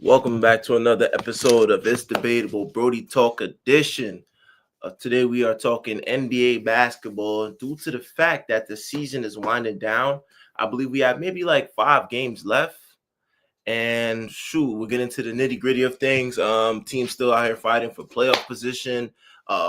Welcome back to another episode of It's Debatable Brody Talk Edition. Today we are talking NBA basketball. Due to the fact that the season is winding down, I believe we have maybe like 5 games left. And shoot, we'll get into the nitty gritty of things. Teams still out here fighting for playoff position,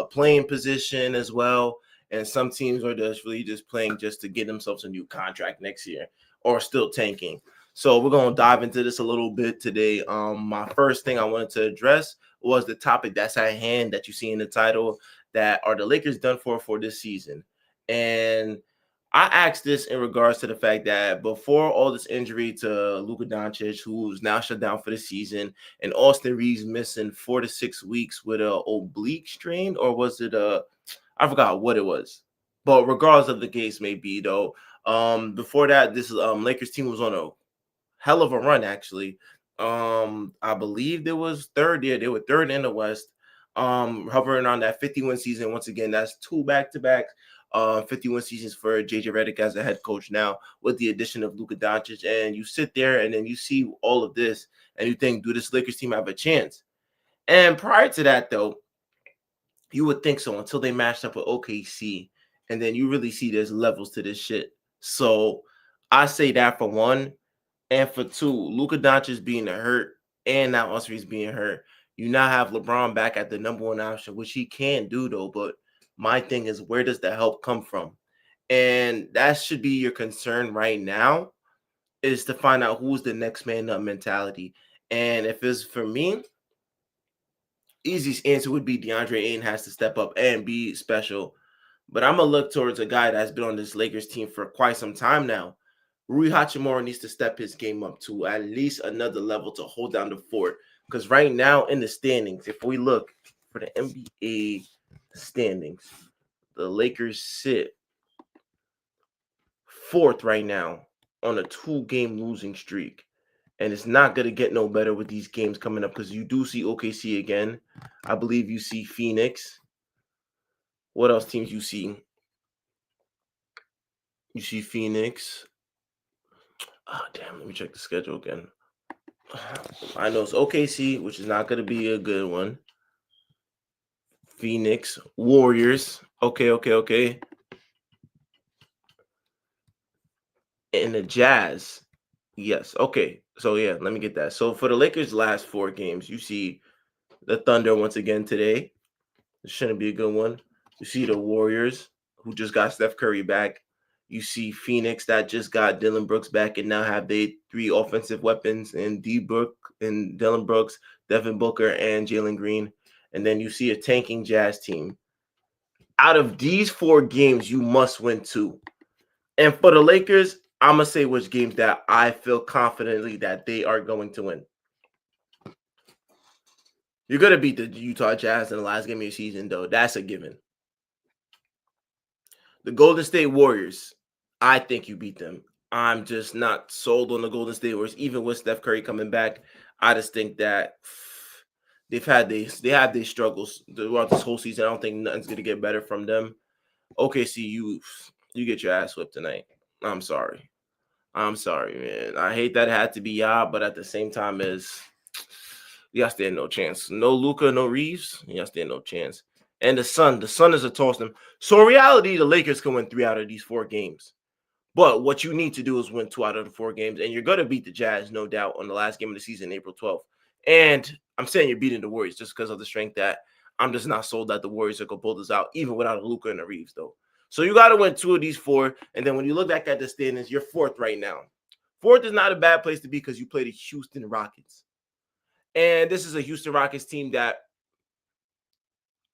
playing position as well. And some teams are just really just playing just to get themselves a new contract next year or still tanking. So we're gonna dive into this a little bit today. My first thing I wanted to address was the topic that's at hand that you see in the title. That are the Lakers done for this season? And I asked this in regards to the fact that before all this injury to Luka Doncic, who's now shut down for the season, and Austin Reeves missing 4 to 6 weeks with a oblique strain, or was it I forgot what it was. But regardless of the case may be though, before that, this Lakers team was on a hell of a run actually. I believe there was third. Yeah, they were third in the West. Hovering on that 51 season. Once again, that's two back-to-back 51 seasons for JJ Redick as a head coach now with the addition of Luka Doncic. And you sit there and then you see all of this and you think, do this Lakers team have a chance? And prior to that, though, you would think so until they matched up with OKC. And then you really see there's levels to this shit. So I say that for one. And for two, Luka Doncic being hurt and now Austin being hurt, you now have LeBron back at the number one option, which he can do though. But my thing is, where does the help come from? And that should be your concern right now, is to find out who's the next man up mentality. And if it's for me, easiest answer would be DeAndre Ayton has to step up and be special. But I'm gonna look towards a guy that's been on this Lakers team for quite some time now. Rui Hachimura needs to step his game up to at least another level to hold down the fort. Because right now in the standings, if we look for the NBA standings, the Lakers sit fourth right now on a 2-game losing streak. And it's not going to get no better with these games coming up because you do see OKC again. I believe you see Phoenix. What else teams you see? You see Phoenix. Oh, damn. Let me check the schedule again. I know it's OKC, which is not going to be a good one. Phoenix, Warriors. Okay. And the Jazz. Yes. Okay. So, yeah, let me get that. So, for the Lakers' last 4 games, you see the Thunder once again today. It shouldn't be a good one. You see the Warriors, who just got Steph Curry back. You see Phoenix that just got Dylan Brooks back and now have they 3 offensive weapons in D Book and Dylan Brooks, Devin Booker, and Jalen Green. And then you see a tanking Jazz team. Out of these 4 games, you must win 2. And for the Lakers, I'm going to say which games that I feel confidently that they are going to win. You're going to beat the Utah Jazz in the last game of your season, though. That's a given. The Golden State Warriors, I think you beat them. I'm just not sold on the Golden State Warriors, even with Steph Curry coming back. I just think that they have these struggles throughout this whole season. I don't think nothing's gonna get better from them. OKC, you get your ass whipped tonight. I'm sorry, man. I hate that it had to be y'all, but at the same time, y'all stand no chance. No Luka, no Reeves, y'all stand no chance. And the Sun is a toss them. So in reality, the Lakers can win 3 out of these 4 games. But what you need to do is win 2 out of the 4 games, and you're going to beat the Jazz, no doubt, on the last game of the season, April 12th. And I'm saying you're beating the Warriors just because of the strength that I'm just not sold that the Warriors are going to pull this out, even without a Luka and a Reeves, though. So you got to win 2 of these 4, and then when you look back at the standings, you're fourth right now. Fourth is not a bad place to be because you play the Houston Rockets. And this is a Houston Rockets team that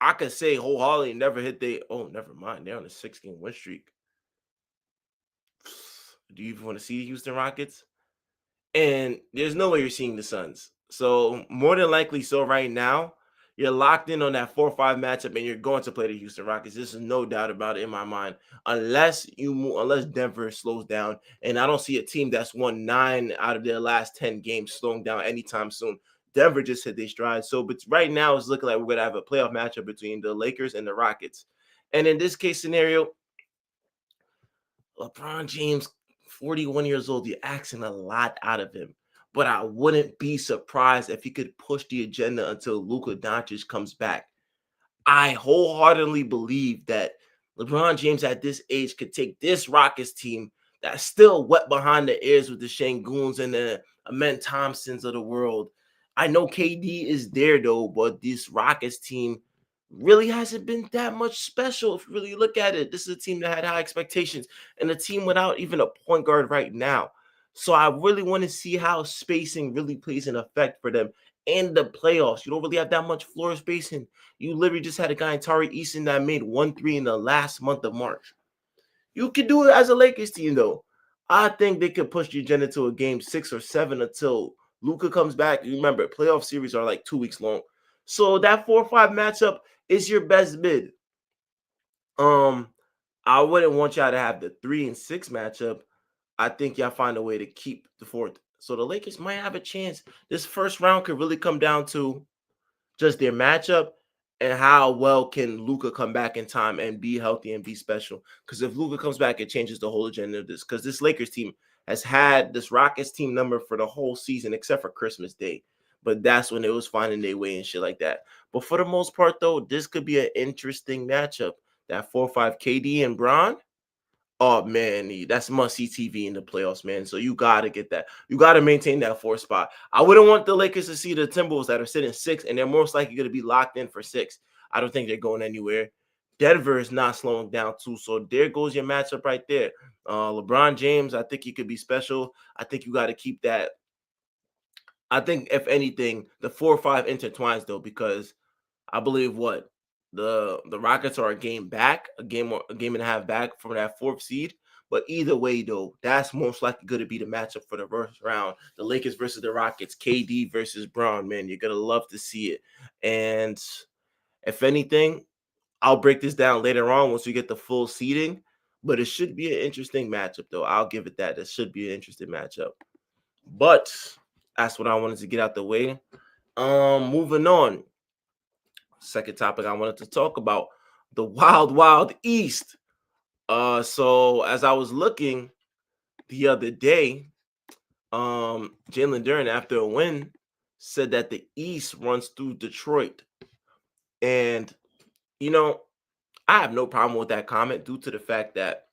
I could say wholeheartedly never hit never mind. They're on a 6-game win streak. Do you even want to see the Houston Rockets? And there's no way you're seeing the Suns. So more than likely, so right now, you're locked in on that 4-5 matchup and you're going to play the Houston Rockets. This is no doubt about it in my mind. Unless Denver slows down. And I don't see a team that's won 9 out of their last 10 games slowing down anytime soon. Denver just hit their stride. So but right now it's looking like we're going to have a playoff matchup between the Lakers and the Rockets. And in this case scenario, LeBron James, 41 years old, you're asking a lot out of him. but I wouldn't be surprised if he could push the agenda until Luka Doncic comes back. I wholeheartedly believe that LeBron James at this age could take this Rockets team that's still wet behind the ears with the Shangoons and the Amen Thompsons of the world. I know KD is there though, but this Rockets team really hasn't been that much special. If you really look at it, this is a team that had high expectations and a team without even a point guard right now. So I really want to see how spacing really plays an effect for them in the playoffs. You don't really have that much floor spacing. You literally just had a guy in Tari Eason that made 1 3 in the last month of March. You could do it as a Lakers team, though. I think they could push the agenda to a game 6 or 7 until Luka comes back. You remember, playoff series are like 2 weeks long. So that 4 or 5 matchup is your best bid. Um, I wouldn't want y'all to have the 3 and 6 matchup. I think y'all find a way to keep the fourth. So the Lakers might have a chance. This first round could really come down to just their matchup and how well can Luka come back in time and be healthy and be special. Because if Luka comes back, it changes the whole agenda of this. Because this Lakers team has had this Rockets team number for the whole season except for Christmas Day. But that's when it was finding their way and shit like that. But for the most part, though, this could be an interesting matchup. That 4-5 KD and Bron. Oh man, that's must see TV in the playoffs, man. So you gotta get that. You gotta maintain that 4 spot. I wouldn't want the Lakers to see the Timberwolves that are sitting 6, and they're most likely going to be locked in for 6. I don't think they're going anywhere. Denver is not slowing down too, so there goes your matchup right there. LeBron James, I think he could be special. I think you got to keep that. I think if anything, the 4 or 5 intertwines though, because I believe what the Rockets are a game back, a game and a half back from that fourth seed. But either way, though, that's most likely going to be the matchup for the first round. The Lakers versus the Rockets, KD versus Brown. Man, you're gonna love to see it. And if anything, I'll break this down later on once we get the full seeding. But it should be an interesting matchup, though. I'll give it that. It should be an interesting matchup. But that's what I wanted to get out the way. Moving on. Second topic I wanted to talk about, the Wild Wild East. So as I was looking the other day, Jalen Duren after a win said that the East runs through Detroit, and you know I have no problem with that comment due to the fact that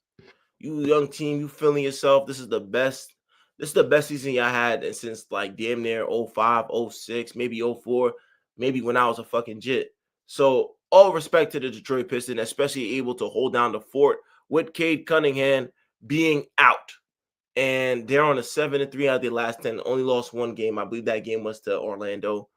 you young team, you feeling yourself. This is the best. This is the best season y'all had since like damn near 05, 06, maybe 04, maybe when I was a fucking jit. So all respect to the Detroit Pistons, especially able to hold down the fort with Cade Cunningham being out. And they're on a 7-3 out of their last 10. Only lost one game. I believe that game was to Orlando.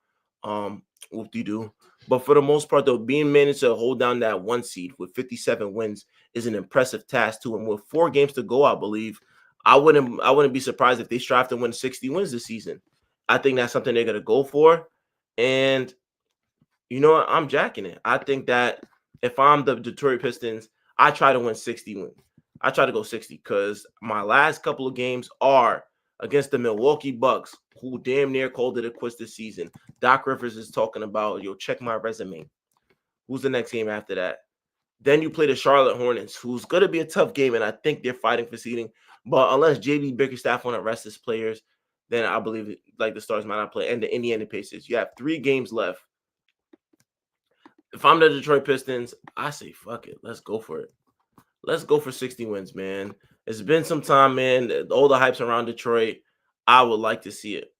Whoop-de-doo. But for the most part, though, being managed to hold down that 1 seed with 57 wins is an impressive task too. And with 4 games to go, I believe I wouldn't be surprised if they strive to win 60 wins this season. I think that's something they're gonna go for. And you know what? I'm jacking it. I think that if I'm the Detroit Pistons, I try to win 60 wins. I try to go 60 because my last couple of games are against the Milwaukee Bucks, who damn near called it a quits this season. Doc Rivers is talking about, yo, check my resume. Who's the next game after that? Then you play the Charlotte Hornets, who's going to be a tough game, and I think they're fighting for seeding. But unless JB Bickerstaff want to rest his players, then I believe like the Stars might not play. And the Indiana Pacers, you have 3 games left. If I'm the Detroit Pistons, I say fuck it. Let's go for it. Let's go for 60 wins, man. It's been some time, man. All the hypes around Detroit, I would like to see it.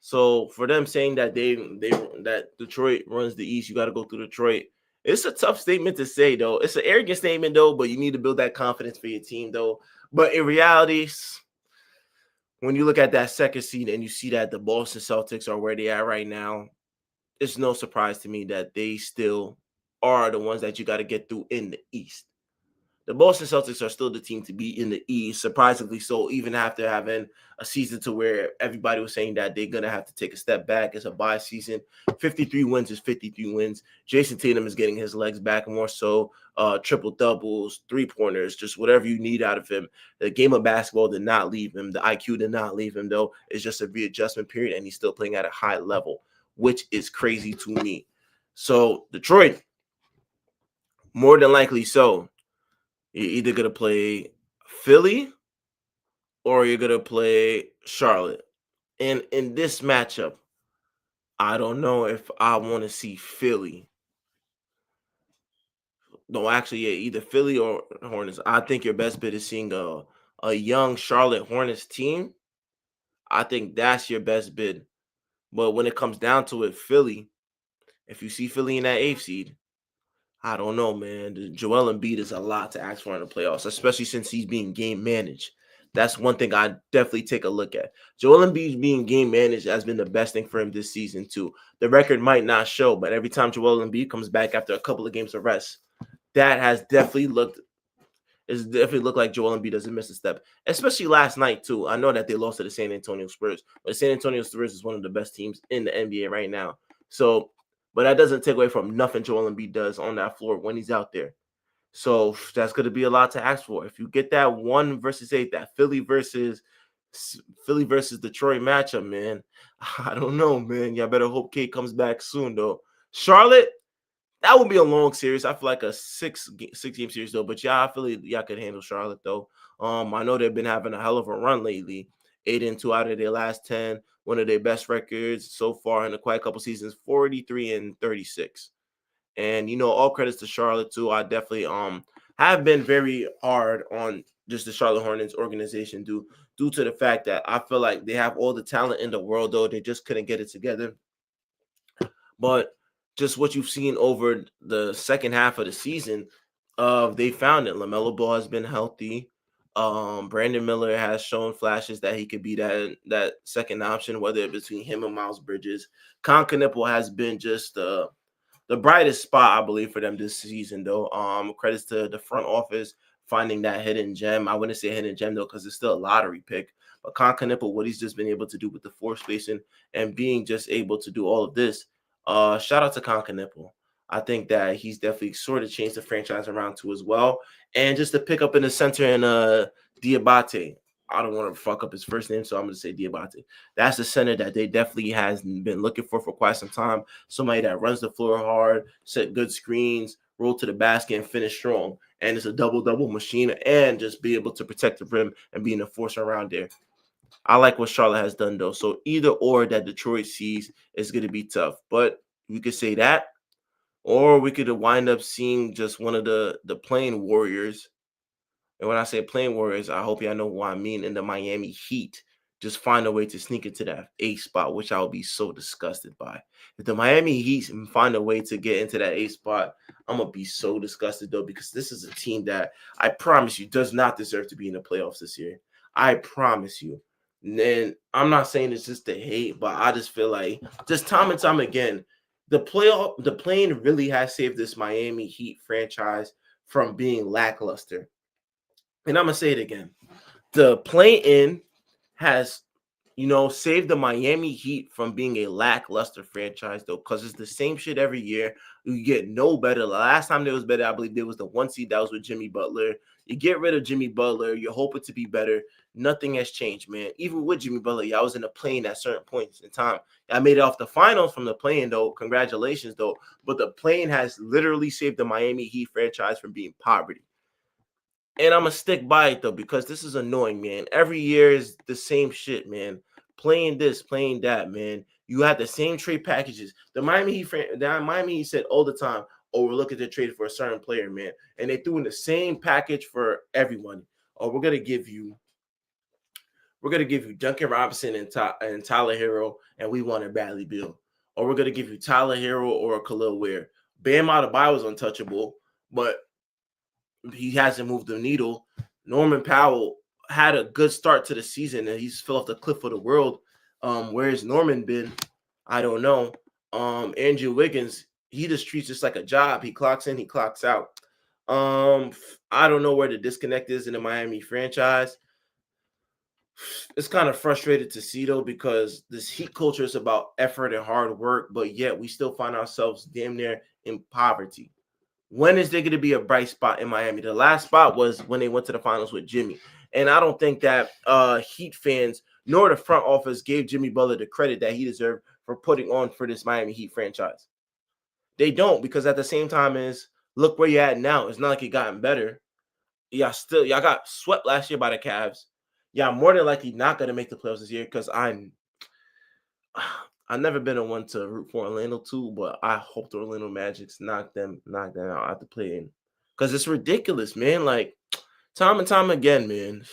So for them saying that that Detroit runs the East, you got to go through Detroit. It's a tough statement to say, though. It's an arrogant statement, though, but you need to build that confidence for your team, though. But in reality, when you look at that second seed and you see that the Boston Celtics are where they are right now, it's no surprise to me that they still are the ones that you got to get through in the East. The Boston Celtics are still the team to beat in the East, surprisingly so, even after having a season to where everybody was saying that they're going to have to take a step back. It's a bye season. 53 wins is 53 wins. Jason Tatum is getting his legs back more so. Triple doubles, 3-pointers, just whatever you need out of him. The game of basketball did not leave him. The IQ did not leave him, though. It's just a readjustment period, and he's still playing at a high level, which is crazy to me. So, Detroit, more than likely so. You're either going to play Philly or you're going to play Charlotte. And in this matchup, I don't know if I want to see Philly. No, actually, yeah, either Philly or Hornets. I think your best bet is seeing a young Charlotte Hornets team. I think that's your best bid. But when it comes down to it, Philly, if you see Philly in that eighth seed, I don't know, man. Joel Embiid is a lot to ask for in the playoffs, especially since he's being game managed. That's one thing I definitely take a look at. Joel Embiid being game managed has been the best thing for him this season too. The record might not show, but every time Joel Embiid comes back after a couple of games of rest, that has definitely looked it's definitely looked like Joel Embiid doesn't miss a step, especially last night too. I know that they lost to the San Antonio Spurs, but the San Antonio Spurs is one of the best teams in the NBA right now. So, but that doesn't take away from nothing Joel Embiid does on that floor when he's out there. So that's going to be a lot to ask for. If you get that 1 versus 8, that Philly versus Detroit matchup, man, I don't know, man. Y'all better hope Kate comes back soon, though. Charlotte, that would be a long series. I feel like a six game series though. But yeah, I feel like y'all could handle Charlotte though. I know they've been having a hell of a run lately. 8-2 out of their last 10. One of their best records so far in a quite couple seasons. 43-36. And all credits to Charlotte too. I definitely have been very hard on just the Charlotte Hornets organization due to the fact that I feel like they have all the talent in the world though. They just couldn't get it together. But just what you've seen over the second half of the season, they found it. LaMelo Ball has been healthy. Brandon Miller has shown flashes that he could be that second option, whether it's between him and Miles Bridges. Con Knipple has been just the brightest spot, I believe, for them this season, though. Credits to the front office finding that hidden gem. I wouldn't say hidden gem though, because it's still a lottery pick. But Con Knipple, what he's just been able to do with the floor spacing and being just able to do all of this, shout out to Con Knipple. I think that he's definitely sort of changed the franchise around too as well. And just to pick up in the center in Diabate. I don't want to fuck up his first name, so I'm going to say Diabate. That's the center that they definitely has been looking for quite some time. Somebody that runs the floor hard, set good screens, roll to the basket, and finish strong. And it's a double-double machine, and just be able to protect the rim and be an enforcer around there. I like what Charlotte has done, though. So either or that Detroit sees is going to be tough. But we could say that, or we could wind up seeing just one of the playing Warriors. And when I say playing Warriors, I hope y'all know what I mean. In the Miami Heat, just find a way to sneak into that A spot, which I would be so disgusted by. If the Miami Heat find a way to get into that A spot, I'm gonna be so disgusted though, because this is a team that I promise you does not deserve to be in the playoffs this year. I promise you. And I'm not saying it's just the hate, but I just feel like just time and time again, the plane really has saved this Miami Heat franchise from being lackluster. And I'm gonna say it again. The play-in has, saved the Miami Heat from being a lackluster franchise, though, because it's the same shit every year. You get no better. The last time there was better, I believe there was the 1 seed that was with Jimmy Butler. You get rid of Jimmy Butler, you're hoping to be better. Nothing has changed, man. Even with Jimmy Butler, y'all was in the plane at certain points in time. I made it off the finals from the plane, though. Congratulations, though. But the plane has literally saved the Miami Heat franchise from being poverty. And I'm gonna stick by it though, because this is annoying, man. Every year is the same shit, man. Playing this, playing that, man. You have the same trade packages. The Miami Heat said all the time, "Oh, we're looking to trade for a certain player, man," and they threw in the same package for everyone. Oh, we're gonna give you Duncan Robinson and Tyler Hero, and we want a Bradley Beal. Or we're gonna give you Tyler Hero or Khalil Ware. Bam Adebayo was untouchable, but he hasn't moved the needle. Norman Powell had a good start to the season and he's fell off the cliff of the world. Where's Norman been? I don't know. Andrew Wiggins, he just treats this like a job. He clocks in, he clocks out. I don't know where the disconnect is in the Miami franchise. It's kind of frustrated to see though, because this Heat culture is about effort and hard work, but yet we still find ourselves damn near in poverty. When is there going to be a bright spot in Miami? The last spot was when they went to the finals with Jimmy. And I don't think that Heat fans nor the front office gave Jimmy Butler the credit that he deserved for putting on for this Miami Heat franchise. They don't, because at the same time is look where you're at now. It's not like it gotten better. Y'all got swept last year by the Cavs. Y'all more than likely not going to make the playoffs this year, because I've never been a one to root for Orlando too, but I hope the Orlando Magic's knock them out at the play-in. Because it's ridiculous, man. Like, time and time again, man.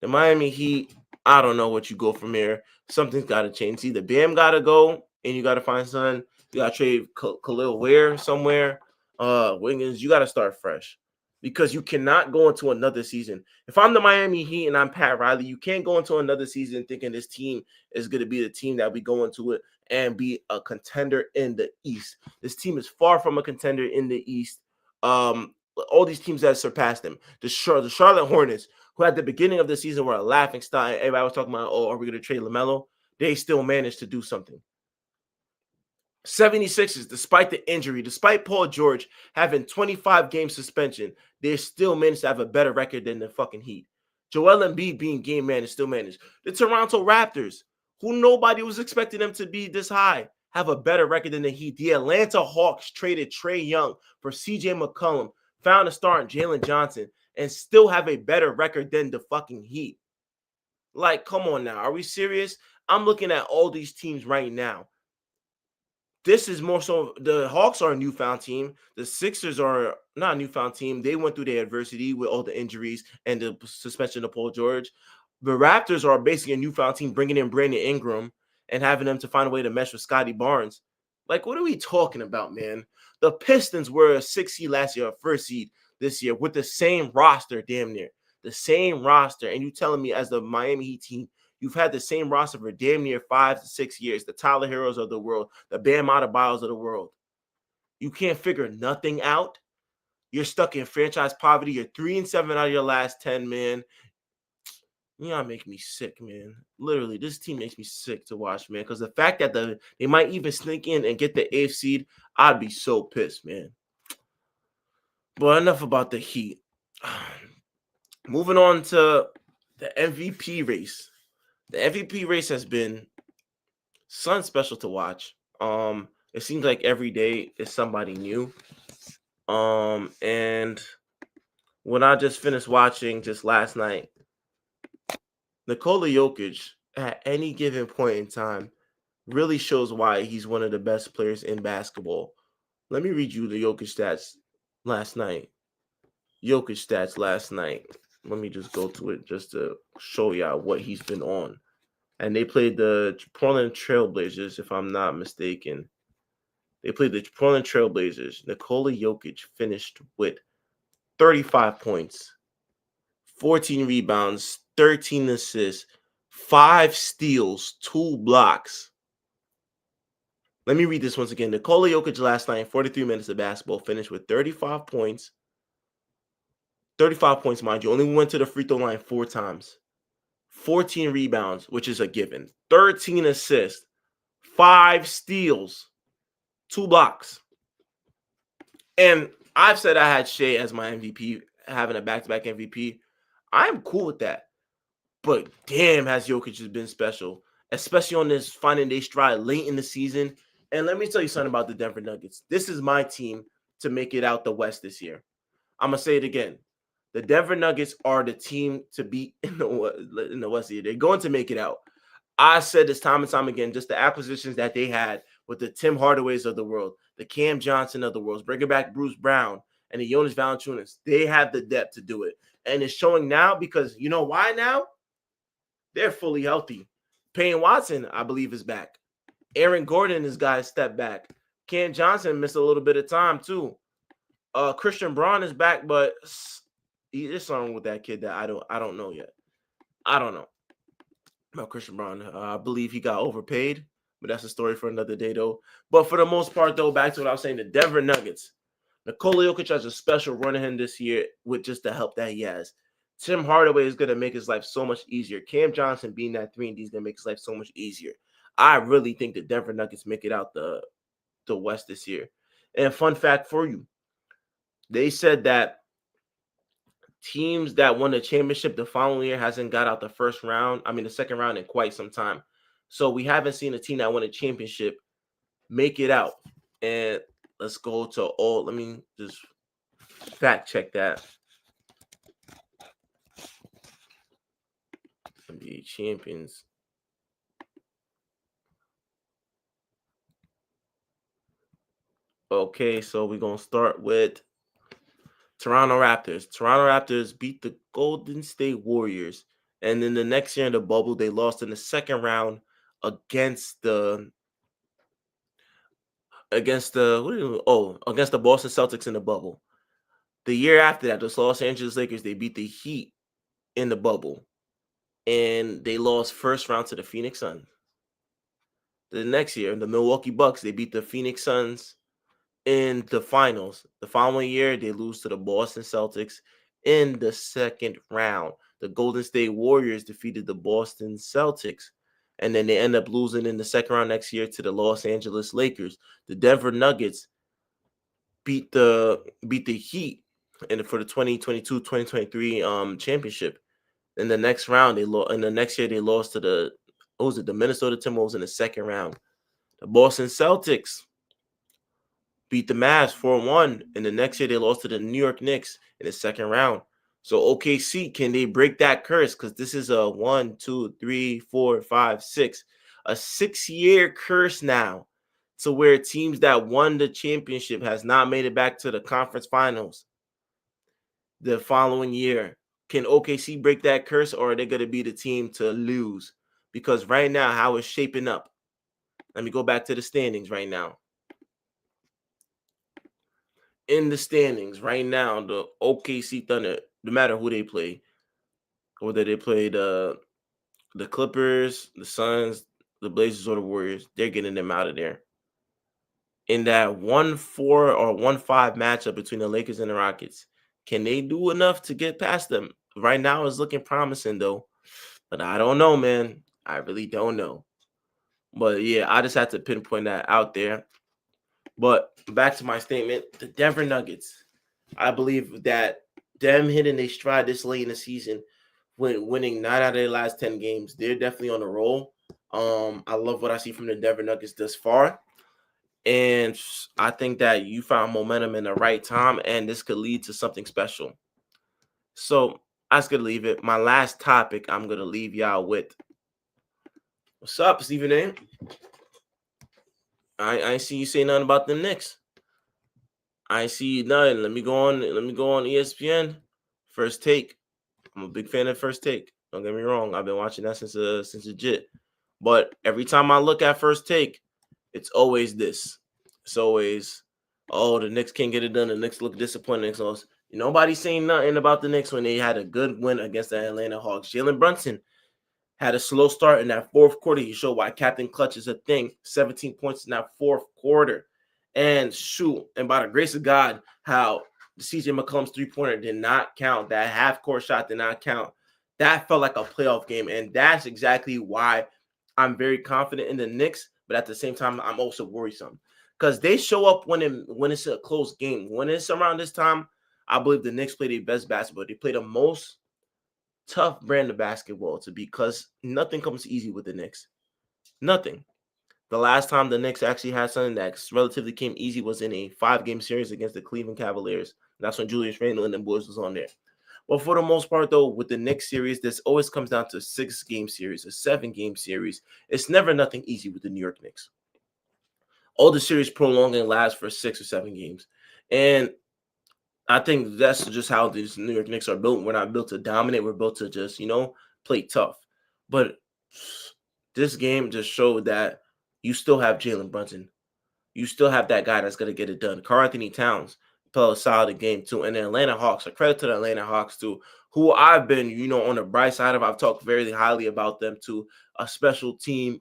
The Miami Heat, I don't know what you go from here. Something's got to change. Either Bam got to go, and you got to find someone. You got to trade Khalil Ware somewhere. Wiggins, you got to start fresh because you cannot go into another season. If I'm the Miami Heat and I'm Pat Riley, you can't go into another season thinking this team is going to be the team that we go into it and be a contender in the East. This team is far from a contender in the East. All these teams that surpassed them. The Charlotte Hornets, who at the beginning of the season were a laughing stock. Everybody was talking about, oh, are we going to trade LaMelo? They still managed to do something. 76ers, despite the injury, despite Paul George having 25 game suspension, they still managed to have a better record than the fucking Heat. Joel Embiid being game man is still managed. The Toronto Raptors, who nobody was expecting them to be this high, have a better record than the Heat. The Atlanta Hawks traded Trae Young for CJ McCollum, found a star in Jalen Johnson, and still have a better record than the fucking Heat. Like, come on now. Are we serious? I'm looking at all these teams right now. This is more so the Hawks are a newfound team. The Sixers are not a newfound team. They went through the adversity with all the injuries and the suspension of Paul George. The Raptors are basically a newfound team, bringing in Brandon Ingram and having them to find a way to mesh with Scotty Barnes. Like, what are we talking about, man? The Pistons were a 6 seed last year, a first seed this year with the same roster, damn near. The same roster. And you telling me as the Miami Heat team, you've had the same roster for damn near 5 to 6 years. The Tyler Heroes of the world, the Bam Adebayos of the world. You can't figure nothing out. You're stuck in franchise poverty. You're 3-7 out of your last 10, man. You know, make me sick, man. Literally, this team makes me sick to watch, man. Because the fact that they might even sneak in and get the 8th seed, I'd be so pissed, man. But enough about the Heat. Moving on to the MVP race. The MVP race has been something special to watch. It seems like every day is somebody new. And when I just finished watching just last night, Nikola Jokic at any given point in time really shows why he's one of the best players in basketball. Let me read you the Jokic stats last night. Jokic stats last night. Let me just go to it just to show y'all what he's been on. And they played the Portland Trailblazers, if I'm not mistaken. They played the Portland Trailblazers. Nikola Jokic finished with 35 points, 14 rebounds, 13 assists, 5 steals, 2 blocks. Let me read this once again. Nikola Jokic last night, 43 minutes of basketball, finished with 35 points. 35 points, mind you. Only went to the free throw line 4 times. 14 rebounds, which is a given. 13 assists, 5 steals, 2 blocks. And I've said I had Shea as my MVP, having a back-to-back MVP. I'm cool with that. But damn, has Jokic just been special, especially on this finding their stride late in the season. And let me tell you something about the Denver Nuggets. This is my team to make it out the West this year. I'm going to say it again. The Denver Nuggets are the team to beat in the West year. They're going to make it out. I said this time and time again, just the acquisitions that they had with the Tim Hardaways of the world, the Cam Johnson of the world, bringing back Bruce Brown and the Jonas Valanciunas. They have the depth to do it. And it's showing now because you know why now? They're fully healthy. Payne Watson, I believe, is back. Aaron Gordon, his guys step back. Cam Johnson missed a little bit of time too. Christian Braun is back, but there's something with that kid that I don't know yet. I don't know about Christian Braun. I believe he got overpaid, but that's a story for another day, though. But for the most part, though, back to what I was saying, the Denver Nuggets. Nikola Jokic has a special run in him this year with just the help that he has. Tim Hardaway is going to make his life so much easier. Cam Johnson being that 3-and-D is going to make his life so much easier. I really think the Denver Nuggets make it out the West this year. And fun fact for you, they said that teams that won the championship the following year hasn't got out the second round in quite some time. So we haven't seen a team that won a championship make it out. And let's go to let me just fact check that. NBA champions. Okay, so we're gonna start with Toronto Raptors. Toronto Raptors beat the Golden State Warriors, and then the next year in the bubble, they lost in the second round against the against the Boston Celtics in the bubble. The year after that, the Los Angeles Lakers, they beat the Heat in the bubble, and they lost first round to the Phoenix Suns. The next year, the Milwaukee Bucks, they beat the Phoenix Suns in the finals. The following year, they lose to the Boston Celtics in the second round. The Golden State Warriors defeated the Boston Celtics, and then they end up losing in the second round next year to the Los Angeles Lakers. The Denver Nuggets beat the Heat for the 2022-2023 championship. In the next round, in the next year they lost to the Minnesota Timberwolves in the second round. The Boston Celtics beat the Mavs 4-1. And the next year they lost to the New York Knicks in the second round. So OKC, can they break that curse? Because this is a 1, 2, 3, 4, 5, 6. A 6-year curse now. To where teams that won the championship has not made it back to the conference finals the following year. Can OKC break that curse, or are they going to be the team to lose? Because right now, how it's shaping up. Let me go back to the standings right now. In the standings right now, the OKC Thunder, no matter who they play, whether they play the Clippers, the Suns, the Blazers, or the Warriors, they're getting them out of there. In that 1-4 or 1-5 matchup between the Lakers and the Rockets, can they do enough to get past them? Right now, it's looking promising though, but I don't know, man. I really don't know. But yeah, I just had to pinpoint that out there. But back to my statement, the Denver Nuggets. I believe that them hitting a stride this late in the season, winning 9 out of their last 10 games, they're definitely on a roll. I love what I see from the Denver Nuggets thus far. And I think that you found momentum in the right time, and this could lead to something special. So I was going to leave it. My last topic I'm going to leave y'all with. What's up, Stephen A? I ain't see you say nothing about the Knicks. I ain't see nothing. Let me go on ESPN. First Take. I'm a big fan of First Take. Don't get me wrong. I've been watching that since legit. But every time I look at First Take, it's always this. It's always, oh, the Knicks can't get it done. The Knicks look disappointed. So nobody's saying nothing about the Knicks when they had a good win against the Atlanta Hawks. Jalen Brunson had a slow start in that fourth quarter. He showed why Captain Clutch is a thing. 17 points in that fourth quarter. And and by the grace of God, how CJ McCollum's three-pointer did not count. That half-court shot did not count. That felt like a playoff game. And that's exactly why I'm very confident in the Knicks. But at the same time, I'm also worrisome. Because they show up when it's a close game. When it's around this time, I believe the Knicks play their best basketball. They play the most tough brand of basketball because nothing comes easy with the Knicks. Nothing. The last time the Knicks actually had something that relatively came easy was in a 5-game series against the Cleveland Cavaliers. That's when Julius Randle and the boys was on there. But for the most part, though, with the Knicks series, this always comes down to a 6-game series, a 7-game series. It's never nothing easy with the New York Knicks. All the series prolong and last for 6 or 7 games. And I think that's just how these New York Knicks are built. We're not built to dominate. We're built to just, play tough. But this game just showed that you still have Jalen Brunson. You still have that guy that's going to get it done. Karl-Anthony Towns played a solid game too. And the Atlanta Hawks, a credit to the Atlanta Hawks too, who I've been, on the bright side of. I've talked very highly about them too. A special team,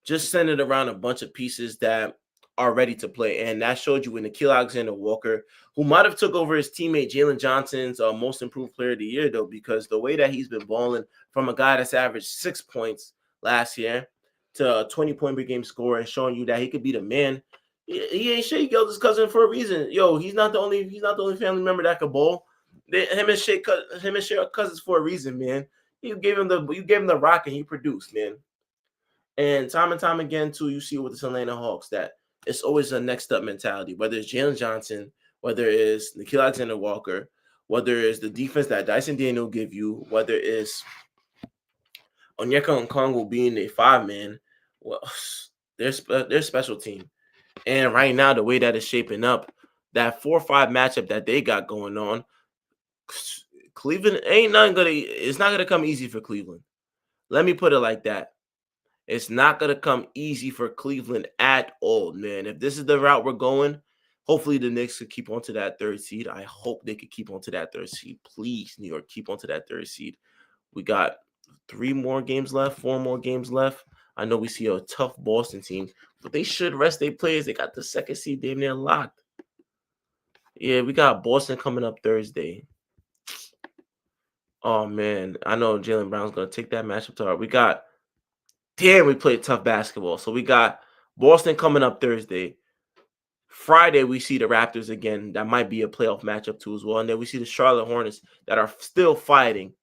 just centered around a bunch of pieces that are ready to play. And that showed you when Nickeil Alexander-Walker, who might have took over his teammate Jalen Johnson's most improved player of the year, though, because the way that he's been balling from a guy that's averaged 6 points last year to a 20-point per game score and showing you that he could be the man. He ain't Shea Gilgeous' cousin for a reason. Yo, he's not the only family member that could ball. Him and Shea are cousins for a reason, man. You gave him the rock and he produced, man. And time again, too, you see with the Atlanta Hawks that it's always a next up mentality, whether it's Jalen Johnson, whether it's Nickeil Alexander-Walker, whether it's the defense that Dyson Daniel give you, whether it's Onyeka Okongwu being a 5-man. Well, they're special team. And right now, the way that it's shaping up, that 4-5 matchup that they got going on, Cleveland ain't nothing gonna. It's not gonna come easy for Cleveland. Let me put it like that. It's not gonna come easy for Cleveland at all, man. If this is the route we're going, hopefully the Knicks could keep on to that third seed. I hope they could keep on to that third seed. Please, New York, keep on to that third seed. We got 3 more games left, 4 more games left. I know we see a tough Boston team, but they should rest their players. They got the second seed damn near locked. Yeah, we got Boston coming up Thursday. Oh man, I know Jaylen Brown's gonna take that matchup to heart. We played tough basketball. So we got Boston coming up Thursday. Friday, we see the Raptors again. That might be a playoff matchup too as well. And then we see the Charlotte Hornets that are still fighting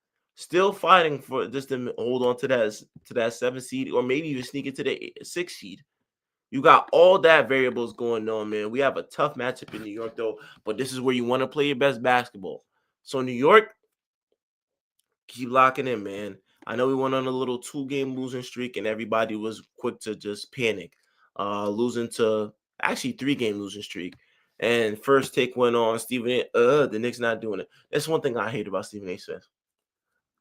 for just to hold on to that 7th seed, or maybe even sneak into the 6th seed. You got all that variables going on, man. We have a tough matchup in New York though, but this is where you want to play your best basketball. So New York, keep locking in, man. I know we went on a little 2-game losing streak, and everybody was quick to just panic, losing to actually 3-game losing streak. And first take went on Stephen A. The Knicks not doing it. That's one thing I hate about Stephen A. Smith.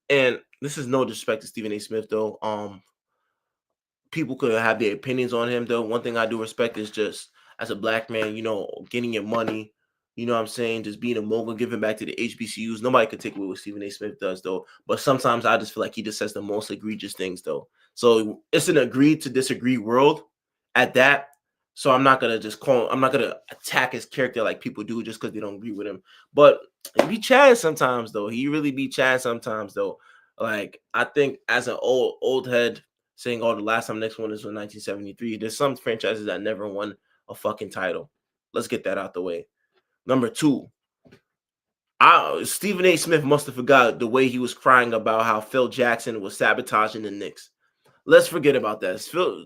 And this is no disrespect to Stephen A. Smith, though. People could have their opinions on him, though. One thing I do respect is just as a black man, getting your money. You know what I'm saying? Just being a mogul, giving back to the HBCUs. Nobody could take away what Stephen A. Smith does, though. But sometimes I just feel like he just says the most egregious things, though. So it's an agree to disagree world at that. So I'm not gonna attack his character like people do just because they don't agree with him. But he be Chad sometimes, though. He really be Chad sometimes, though. Like, I think as an old head saying, "Oh, the last time next one is in 1973." There's some franchises that never won a fucking title. Let's get that out the way. Number 2, Stephen A. Smith must have forgot the way he was crying about how Phil Jackson was sabotaging the Knicks. Let's forget about that.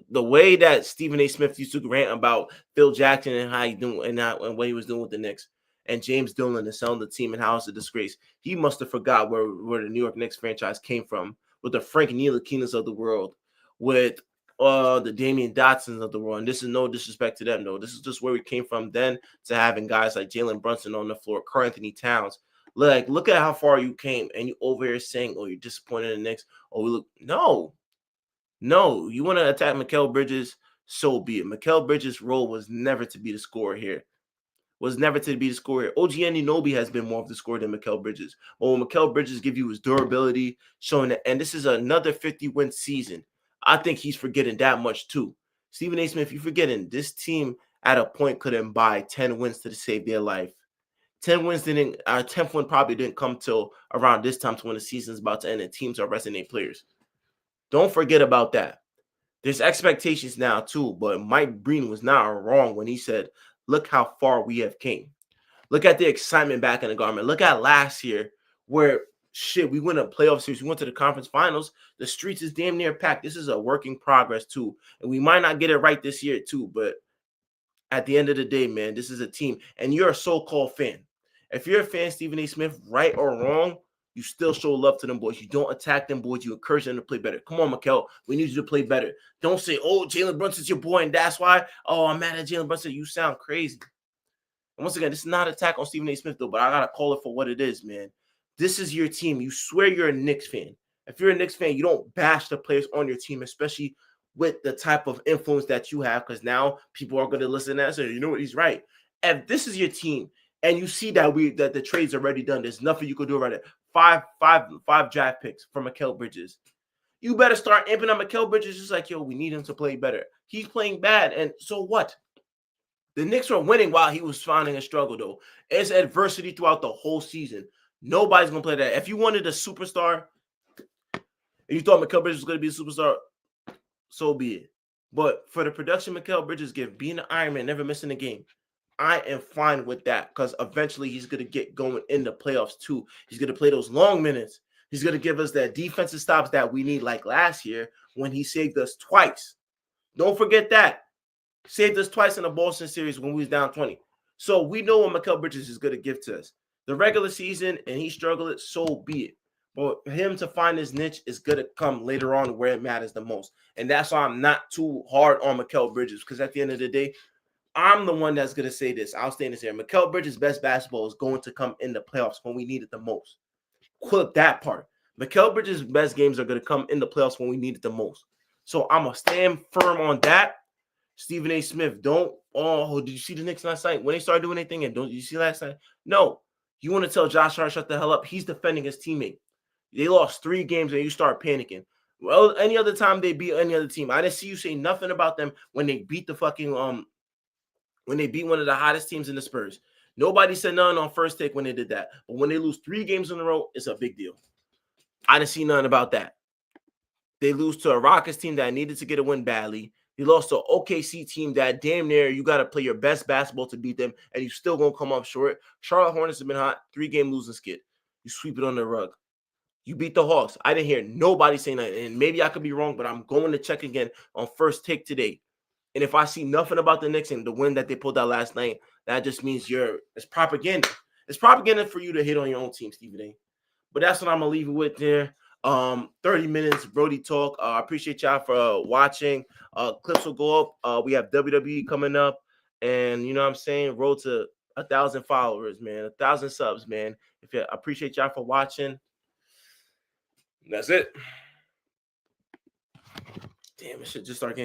The way that Stephen A. Smith used to rant about Phil Jackson and how he doing and what he was doing with the Knicks, and James Dolan is selling the team and how it's a disgrace. He must have forgot where the New York Knicks franchise came from, with the Frank Ntilikina's of the world, with the Damian Dotsons of the world. And this is no disrespect to them, though. This is just where we came from then to having guys like Jalen Brunson on the floor, Karl Anthony Towns. Like, look at how far you came, and you over here saying, "Oh, you're disappointed in the Knicks." Oh, we look no, you want to attack Mikal Bridges, so be it. Mikal Bridges' role was never to be the scorer here. OG Anunoby has been more of the scorer than Mikal Bridges. But what Mikal Bridges give you is durability, showing that, and this is another 50-win season. I think he's forgetting that much too. Stephen A. Smith, you're forgetting this team at a point couldn't buy 10 wins to save their life. 10 wins didn't, our 10th win probably didn't come till around this time to when the season's about to end and teams are resting their players. Don't forget about that. There's expectations now too, but Mike Breen was not wrong when he said, "Look how far we have came. Look at the excitement back in the garment. Look at last year where we went a playoff series. We went to the conference finals. The streets is damn near packed. This is a work in progress too, and we might not get it right this year too. But at the end of the day, man, this is a team, and you're a so-called fan. If you're a fan, Stephen A. Smith, right or wrong, you still show love to them boys. You don't attack them boys. You encourage them to play better. Come on, Mikal. We need you to play better. Don't say, "Oh, Jalen Brunson's your boy, and that's why." "Oh, I'm mad at Jalen Brunson." You sound crazy. And once again, this is not an attack on Stephen A. Smith, though, but I got to call it for what it is, man. This is your team. You swear you're a Knicks fan. If you're a Knicks fan, you don't bash the players on your team, especially with the type of influence that you have, because now people are going to listen to that and say, "You know what? He's right." If this is your team and you see that the trade's already done, there's nothing you could do about it. Five draft picks for Mikal Bridges. You better start amping up Mikal Bridges. Just like, yo, we need him to play better. He's playing bad, and so what? The Knicks were winning while he was finding a struggle, though. It's adversity throughout the whole season. Nobody's going to play that. If you wanted a superstar, and you thought Mikal Bridges was going to be a superstar, so be it. But for the production Mikal Bridges give, being an Iron Man, never missing a game, I am fine with that, because eventually he's going to get going in the playoffs too. He's going to play those long minutes. He's going to give us that defensive stops that we need, like last year when he saved us twice. Don't forget that. Saved us twice in the Boston series when we was down 20. So we know what Mikal Bridges is going to give to us. The regular season, and he struggled, so be it. But him to find his niche is going to come later on where it matters the most. And that's why I'm not too hard on Mikal Bridges, because at the end of the day, I'm the one that's going to say this. I'll stay in this here. Mikal Bridges' best basketball is going to come in the playoffs when we need it the most. Clip that part. Mikal Bridges' best games are going to come in the playoffs when we need it the most. So I'm going to stand firm on that. Stephen A. Smith, don't. Oh, did you see the Knicks last night when they started doing anything? And don't you see last night? No. You want to tell Josh Hart shut the hell up? He's defending his teammate. They lost 3 games and you start panicking. Well, any other time they beat any other team, I didn't see you say nothing about them when they beat the fucking when they beat one of the hottest teams in the Spurs. Nobody said nothing on First Take when they did that. But when they lose 3 games in a row, it's a big deal. I didn't see nothing about that. They lose to a Rockets team that needed to get a win badly. They lost to an OKC team that damn near you got to play your best basketball to beat them, and you still going to come up short. Charlotte Hornets have been hot, 3-game losing skid. You sweep it on the rug. You beat the Hawks. I didn't hear nobody say nothing, and maybe I could be wrong, but I'm going to check again on First Take today. And if I see nothing about the Knicks and the win that they pulled out last night, that just means it's propaganda. It's propaganda for you to hit on your own team, Stephen A. But that's what I'm gonna leave it with there. 30 minutes, Brody talk. I appreciate y'all for watching. Clips will go up. We have WWE coming up, and you know what I'm saying, road to 1,000 followers, man, 1,000 subs, man. I appreciate y'all for watching. That's it. Damn, it should just start getting.